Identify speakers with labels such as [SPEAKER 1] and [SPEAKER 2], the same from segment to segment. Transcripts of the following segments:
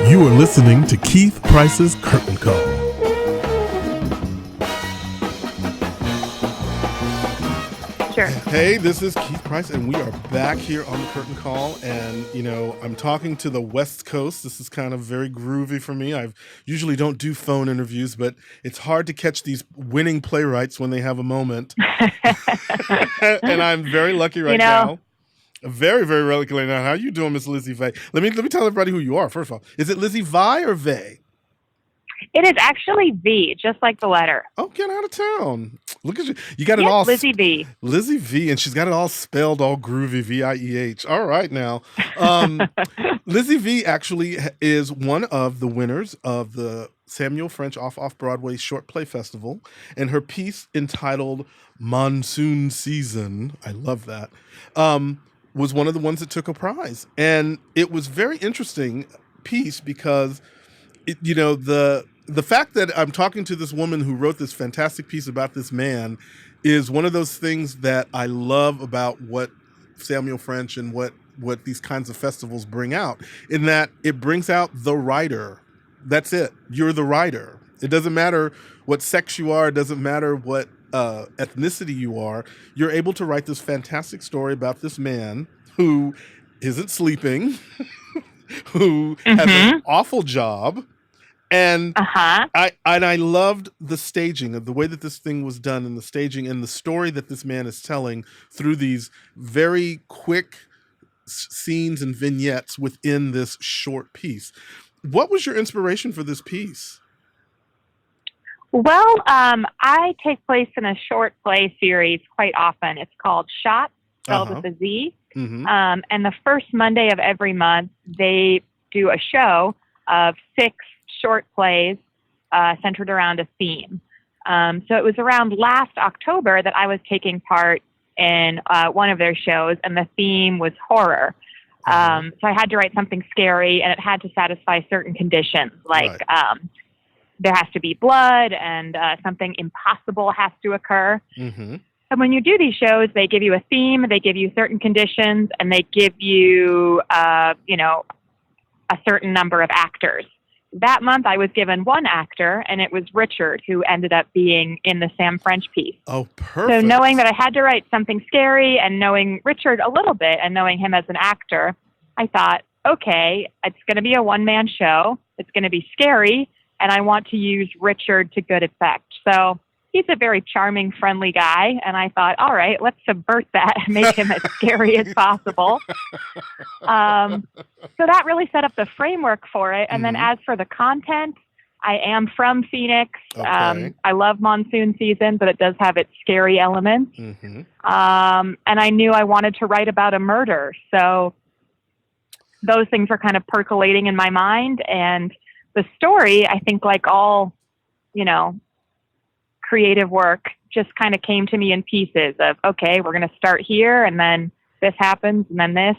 [SPEAKER 1] You are listening to Keith Price's Curtain Call.
[SPEAKER 2] Sure.
[SPEAKER 1] Hey, this is Keith Price, and we are back here on the Curtain Call. And, you know, I'm talking to the West Coast. This is kind of very groovy for me. I usually don't do phone interviews, but it's hard to catch these winning playwrights when they have a moment. And I'm very lucky right now. Very, very lucky right now. How you doing, Miss Lizzie Vieh? Let me tell everybody who you are, first of all. Is it Lizzie Vieh or Vieh?
[SPEAKER 2] It is actually V, just like the letter.
[SPEAKER 1] Oh, get out of town. Look at you. You got it all.
[SPEAKER 2] Lizzie Vieh.
[SPEAKER 1] Lizzie Vieh, and she's got it all spelled all groovy, V-I-E-H. All right now. Lizzie Vieh actually is one of the winners of the Samuel French Off-Broadway Short Play Festival, and her piece entitled Monsoon Season, I love that, was one of the ones that took a prize. And it was very interesting piece because, the fact that I'm talking to this woman who wrote this fantastic piece about this man is one of those things that I love about what Samuel French and what these kinds of festivals bring out, in that it brings out the writer. That's it. You're the writer. It doesn't matter what sex you are. It doesn't matter what ethnicity you are. You're able to write this fantastic story about this man who isn't sleeping, who has an awful job. And I loved the staging of the way that this thing was done, and the staging and the story that this man is telling through these very quick scenes and vignettes within this short piece. What was your inspiration for this piece?
[SPEAKER 2] Well, I take place in a short play series quite often. It's called Shot, spelled with a Z. And the first Monday of every month, they do a show of 6 short plays centered around a theme. So it was around last October that I was taking part in one of their shows, and the theme was horror. So I had to write something scary, and it had to satisfy certain conditions, like there has to be blood, and something impossible has to occur. And when you do these shows, they give you a theme, they give you certain conditions, and they give you, a certain number of actors. That month, I was given one actor, and it was Richard, who ended up being in the Sam French piece.
[SPEAKER 1] Oh, perfect.
[SPEAKER 2] So knowing that I had to write something scary, and knowing Richard a little bit, and knowing him as an actor, I thought, okay, it's going to be a one-man show. It's going to be scary, and I want to use Richard to good effect. So he's a very charming, friendly guy, and I thought, all right, let's subvert that and make him as scary as possible. So that really set up the framework for it. And then as for the content, I am from Phoenix. I love monsoon season, but it does have its scary elements. And I knew I wanted to write about a murder. So those things were kind of percolating in my mind. And the story, I think, like all, creative work, just kind of came to me in pieces of, okay, we're going to start here, and then this happens, and then this.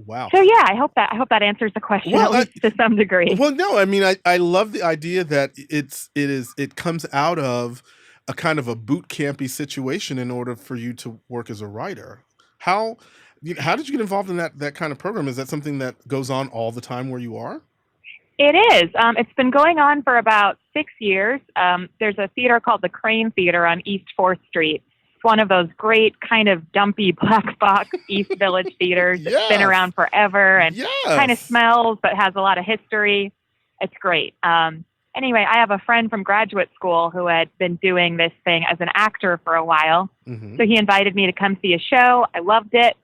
[SPEAKER 1] Wow.
[SPEAKER 2] So yeah, I hope that answers the question, at least to some degree.
[SPEAKER 1] Well, no, I mean, I love the idea that it comes out of a kind of a boot campy situation in order for you to work as a writer. How did you get involved in that kind of program? Is that something that goes on all the time where you are?
[SPEAKER 2] It is. It's been going on for about 6 years. There's a theater called the Crane Theater on East 4th Street. It's one of those great kind of dumpy black box East Village theaters that's been around forever and kind of smells but has a lot of history. It's great. Anyway, I have a friend from graduate school who had been doing this thing as an actor for a while. So he invited me to come see a show. I loved it.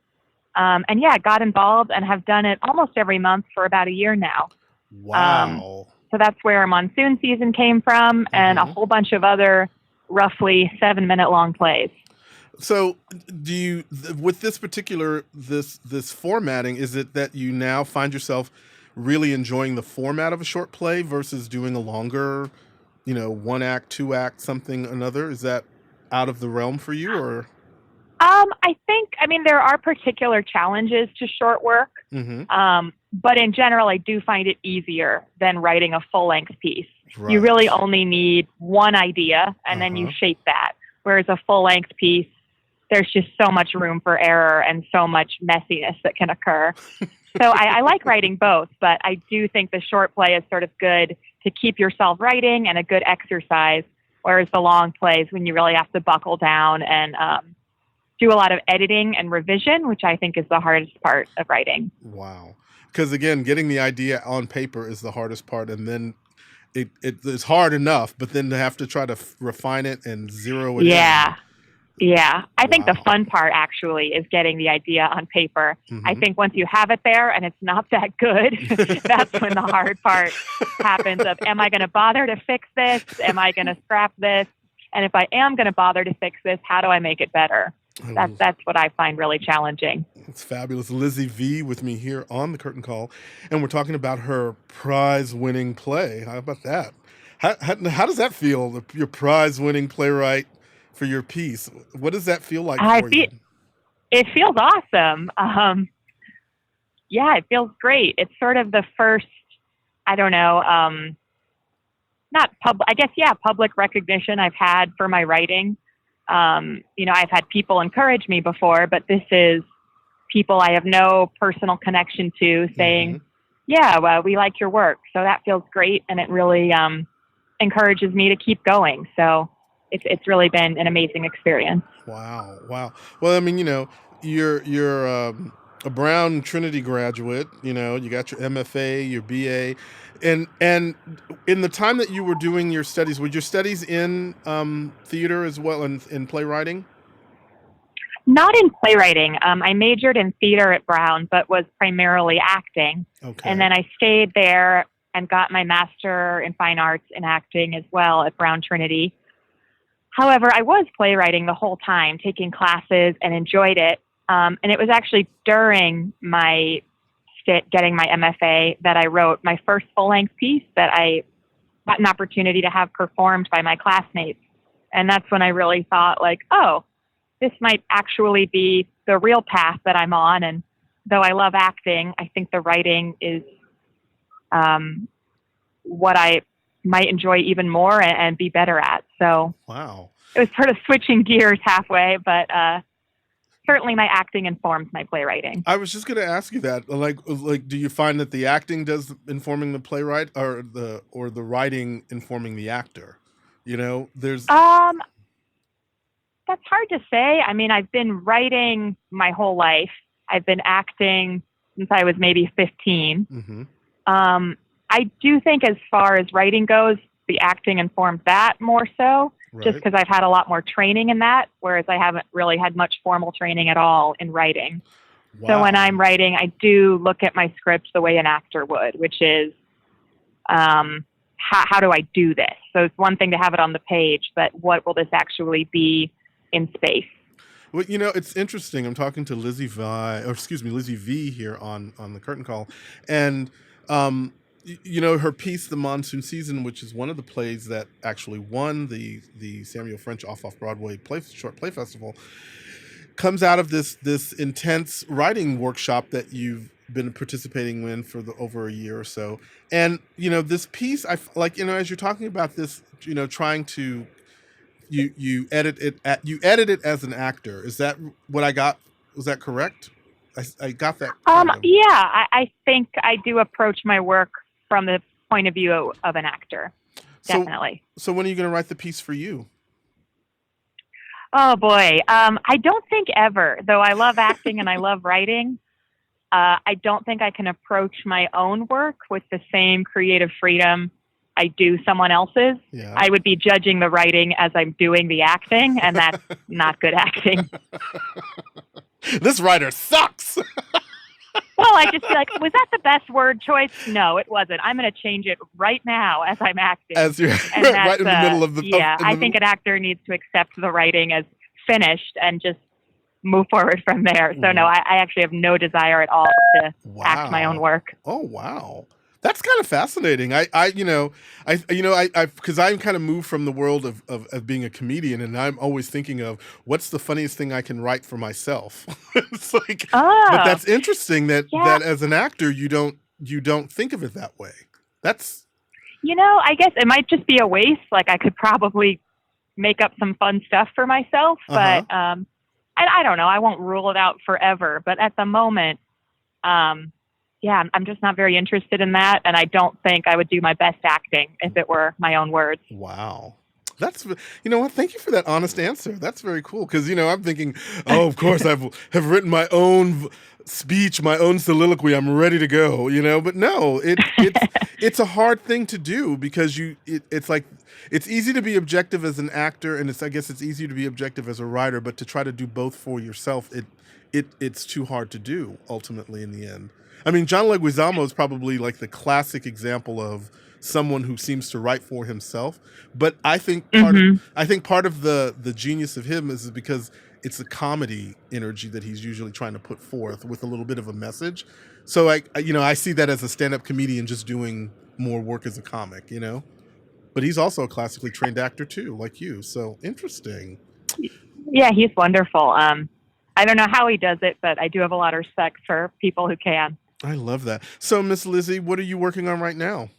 [SPEAKER 2] And got involved and have done it almost every month for about a year now.
[SPEAKER 1] Wow.
[SPEAKER 2] So that's where Monsoon Season came from, and a whole bunch of other roughly 7-minute long plays.
[SPEAKER 1] So do you, with this particular, this formatting, is it that you now find yourself really enjoying the format of a short play versus doing a longer, 1 act, 2 act, something, another? Is that out of the realm for you, or?
[SPEAKER 2] I mean, there are particular challenges to short work. But in general, I do find it easier than writing a full-length piece. Right. You really only need one idea, and then you shape that. Whereas a full-length piece, there's just so much room for error and so much messiness that can occur. So I like writing both, but I do think the short play is sort of good to keep yourself writing and a good exercise, whereas the long plays when you really have to buckle down and do a lot of editing and revision, which I think is the hardest part of writing.
[SPEAKER 1] Wow. Because again, getting the idea on paper is the hardest part, and then it's hard enough, but then to have to try to refine it and zero it in.
[SPEAKER 2] Yeah. I think the fun part actually is getting the idea on paper. I think once you have it there and it's not that good, that's when the hard part happens of, am I going to bother to fix this? Am I going to scrap this? And if I am going to bother to fix this, how do I make it better? That's what I find really challenging.
[SPEAKER 1] It's fabulous. Lizzie Vieh with me here on the Curtain Call, and we're talking about her prize-winning play. How about that? How does that feel, your prize-winning playwright for your piece? What does that feel like for you?
[SPEAKER 2] It feels awesome. It feels great. It's sort of the first, I don't know, public recognition I've had for my writing. I've had people encourage me before, but this is people I have no personal connection to saying, well, we like your work. So that feels great. And it really encourages me to keep going. So it's really been an amazing experience.
[SPEAKER 1] Wow. Well, I mean, you're a Brown Trinity graduate, you got your MFA, your BA, and in the time that you were doing your studies, were your studies in theater as well, in playwriting?
[SPEAKER 2] Not in playwriting. I majored in theater at Brown, but was primarily acting. Okay. And then I stayed there and got my master in fine arts in acting as well at Brown Trinity. However, I was playwriting the whole time, taking classes, and enjoyed it. And it was actually during my getting my MFA that I wrote my first full-length piece that I got an opportunity to have performed by my classmates. And that's when I really thought, like, oh, this might actually be the real path that I'm on. And though I love acting, I think the writing is what I might enjoy even more and be better at. So
[SPEAKER 1] wow,
[SPEAKER 2] it was sort of switching gears halfway, but certainly my acting informs my playwriting.
[SPEAKER 1] I was just going to ask you that. Like, do you find that the acting does informing the playwright, or the writing informing the actor? There's
[SPEAKER 2] that's hard to say. I mean, I've been writing my whole life. I've been acting since I was maybe 15. I do think as far as writing goes, the acting informed that more so, just because I've had a lot more training in that, whereas I haven't really had much formal training at all in writing. Wow. So when I'm writing, I do look at my script the way an actor would, which is how do I do this? So it's one thing to have it on the page, but what will this actually be in space?
[SPEAKER 1] Well, it's interesting. I'm talking to Lizzie Vieh here on the Curtain Call, and her piece, The Monsoon Season, which is one of the plays that actually won the Samuel French Off-Broadway Short Play Festival, comes out of this intense writing workshop that you've been participating in for over a year or so. And this piece, I like, as you're talking about this, trying to you edit it as an actor. Is that what I got? Was that correct? I got that.
[SPEAKER 2] Yeah, I think I do approach my work from the point of view of an actor. Definitely.
[SPEAKER 1] So when are you going to write the piece for you?
[SPEAKER 2] Oh boy. I don't think ever, though I love acting and I love writing. I don't think I can approach my own work with the same creative freedom I do someone else's. Yeah. I would be judging the writing as I'm doing the acting, and that's not good acting.
[SPEAKER 1] This writer sucks.
[SPEAKER 2] Well, I just feel like, was that the best word choice? No, it wasn't. I'm going to change it right now as I'm acting.
[SPEAKER 1] As you're right in the middle of the...
[SPEAKER 2] Yeah, I think an actor needs to accept the writing as finished and just move forward from there. So no, I actually have no desire at all to act my own work.
[SPEAKER 1] Oh, wow. That's kind of fascinating. Because I'm kind of moved from the world of being a comedian, and I'm always thinking of what's the funniest thing I can write for myself. It's like, but that's interesting that as an actor you don't think of it that way. That's,
[SPEAKER 2] I guess it might just be a waste. Like I could probably make up some fun stuff for myself, but I don't know. I won't rule it out forever, but at the moment, yeah, I'm just not very interested in that, and I don't think I would do my best acting if it were my own words.
[SPEAKER 1] Wow. That's, you know what? Thank you for that honest answer. That's very cool. Because, you know, I'm thinking, oh, of course, have written my own speech, my own soliloquy. I'm ready to go, you know. But no, it's a hard thing to do because it's like, it's easy to be objective as an actor, and I guess it's easy to be objective as a writer. But to try to do both for yourself, it's too hard to do ultimately in the end. I mean, John Leguizamo is probably like the classic example of someone who seems to write for himself. But I think part of the genius of him is because it's the comedy energy that he's usually trying to put forth with a little bit of a message. So I see that as a stand-up comedian just doing more work as a comic, you know. But he's also a classically trained actor too, like you. So interesting.
[SPEAKER 2] Yeah, he's wonderful. I don't know how he does it, but I do have a lot of respect for people who can.
[SPEAKER 1] I love that. So, Miss Lizzie, what are you working on right now?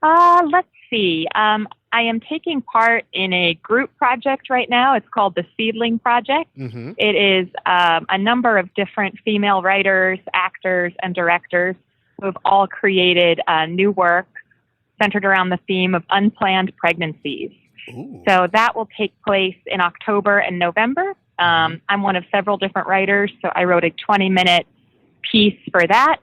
[SPEAKER 2] Let's see. I am taking part in a group project right now. It's called the Seedling Project.
[SPEAKER 1] Mm-hmm.
[SPEAKER 2] It is a number of different female writers, actors, and directors who have all created new work centered around the theme of unplanned pregnancies.
[SPEAKER 1] Ooh.
[SPEAKER 2] So that will take place in October and November. I'm one of several different writers, so I wrote a 20-minute piece for that,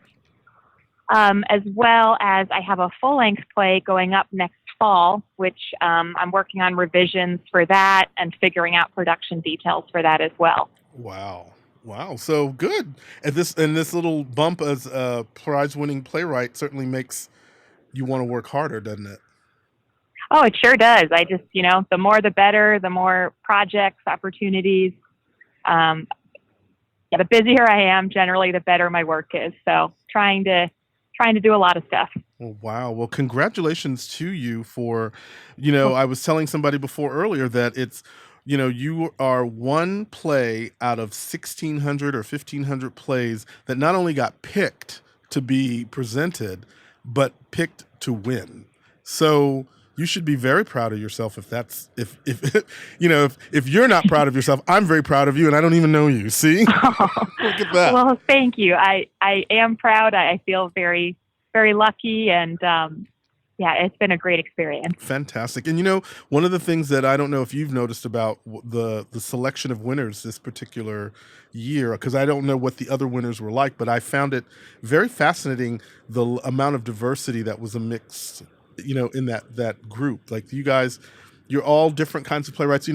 [SPEAKER 2] as well as I have a full-length play going up next fall, which I'm working on revisions for that and figuring out production details for that as well.
[SPEAKER 1] Wow. So good. And this little bump as a prize-winning playwright certainly makes you want to work harder, doesn't it?
[SPEAKER 2] Oh, it sure does. I just, the more the better, the more projects, opportunities. The busier I am, generally, the better my work is. So trying to do a lot of stuff.
[SPEAKER 1] Oh, wow. Well, congratulations to you for, I was telling somebody before earlier that it's, you are one play out of 1,600 or 1,500 plays that not only got picked to be presented, but picked to win. So you should be very proud of yourself if you're not proud of yourself, I'm very proud of you and I don't even know you. See? Look at that.
[SPEAKER 2] Well, thank you. I am proud. I feel very, very lucky and it's been a great experience.
[SPEAKER 1] Fantastic. And one of the things that I don't know if you've noticed about the selection of winners this particular year, because I don't know what the other winners were like, but I found it very fascinating the amount of diversity that was amidst in that group. Like you guys, you're all different kinds of playwrights. If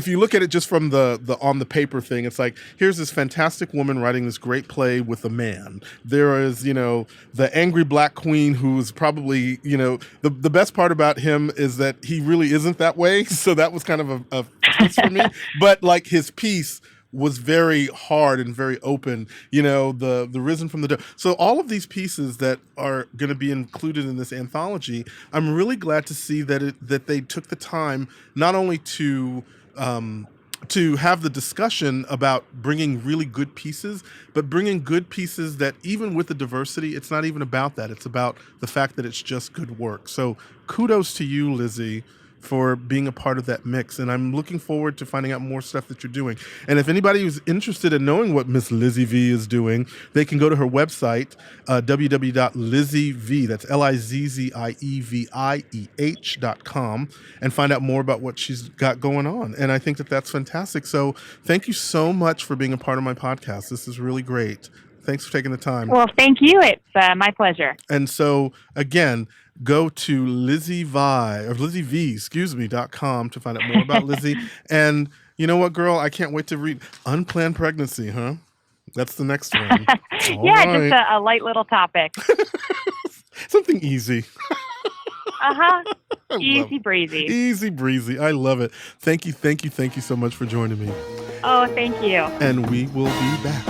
[SPEAKER 1] you look at it just from the on the paper thing, it's like, here's this fantastic woman writing this great play with a man. There is, the angry black queen who's probably, the best part about him is that he really isn't that way. So that was kind of a twist for me. But like his piece was very hard and very open, the risen from the dead. So all of these pieces that are going to be included in this anthology, I'm really glad to see that they took the time not only to have the discussion about bringing really good pieces, but bringing good pieces that even with the diversity, it's not even about that. It's about the fact that it's just good work. So kudos to you, Lizzie, for being a part of that mix. And I'm looking forward to finding out more stuff that you're doing. And if anybody who's interested in knowing what Miss Lizzie Vieh is doing, they can go to her website, www.lizzievieh, that's LIZZIEVIEH.com, and find out more about what she's got going on. And I think that that's fantastic. So thank you so much for being a part of my podcast. This is really great. Thanks for taking the time.
[SPEAKER 2] Well, thank you. It's my pleasure.
[SPEAKER 1] And so, again, go to LizzieVieh.com to find out more about Lizzie. And you know what, girl? I can't wait to read Unplanned Pregnancy, huh? That's the next one.
[SPEAKER 2] Yeah, right. Just a light little topic.
[SPEAKER 1] Something easy.
[SPEAKER 2] Easy breezy.
[SPEAKER 1] Easy breezy. I love it. Thank you so much for joining me.
[SPEAKER 2] Oh, thank you.
[SPEAKER 1] And we will be back.